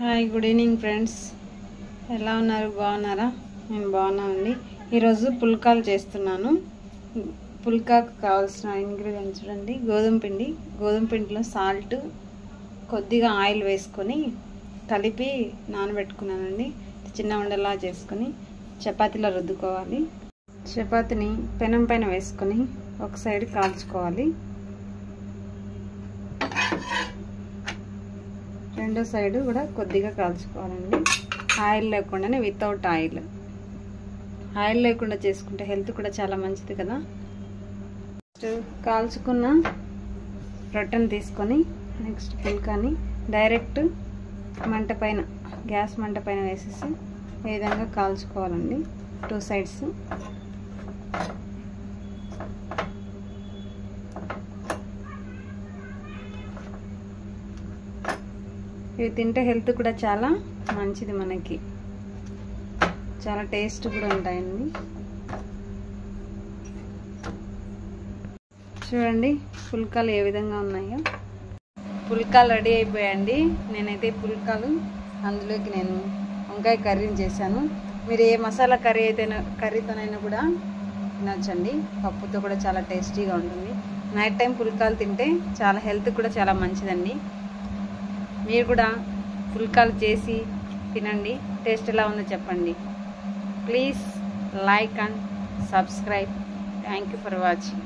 Hi good evening friends, ఎలా ఉన్నారు? బాగున్నారా? నేను బాగున్నానండి. ఈరోజు పుల్కాలు చేస్తున్నాను. పుల్కాకు కావాల్సిన ఇంగ్రీడియంట్స్ చూడండి. గోధుమ పిండిలో సాల్ట్, కొద్దిగా ఆయిల్ వేసుకొని కలిపి నానబెట్టుకున్నానండి. చిన్న ఉండలా చేసుకొని చపాతీలో రుద్దుకోవాలి. చపాతీని పెనం పైన వేసుకొని ఒక సైడ్ కాల్చుకోవాలి. రెండో సైడ్ కూడా కొద్దిగా కాల్చుకోవాలండి. ఆయిల్ లేకుండానే, వితౌట్ ఆయిల్ లేకుండా చేసుకుంటే హెల్త్ కూడా చాలా మంచిది కదా. కాల్చుకున్న రొట్టెను తీసుకొని నెక్స్ట్ పుల్కాని డైరెక్ట్ మంట పైన, గ్యాస్ మంట పైన వేసేసి ఈ విధంగా కాల్చుకోవాలండి. 2 సైడ్స్. ఇవి తింటే హెల్త్ కూడా చాలా మంచిది, మనకి చాలా టేస్ట్ కూడా ఉంటాయండి. చూడండి పుల్కాలు ఏ విధంగా ఉన్నాయో. పుల్కాలు రెడీ అయిపోయాయండి. నేనైతే పుల్కాలు అందులోకి నేను వంకాయ కర్రీని చేశాను. మీరు ఏ మసాలా కర్రీతోనైనా కూడా తినొచ్చండి. పప్పుతో కూడా చాలా టేస్టీగా ఉంటుంది. నైట్ టైం పుల్కాలు తింటే చాలా హెల్త్ కూడా చాలా మంచిదండి. మీరు కూడా పుల్కాలు చేసి తినండి. టేస్ట్ ఎలా ఉందో చెప్పండి. Please like and subscribe. Thank you for watching.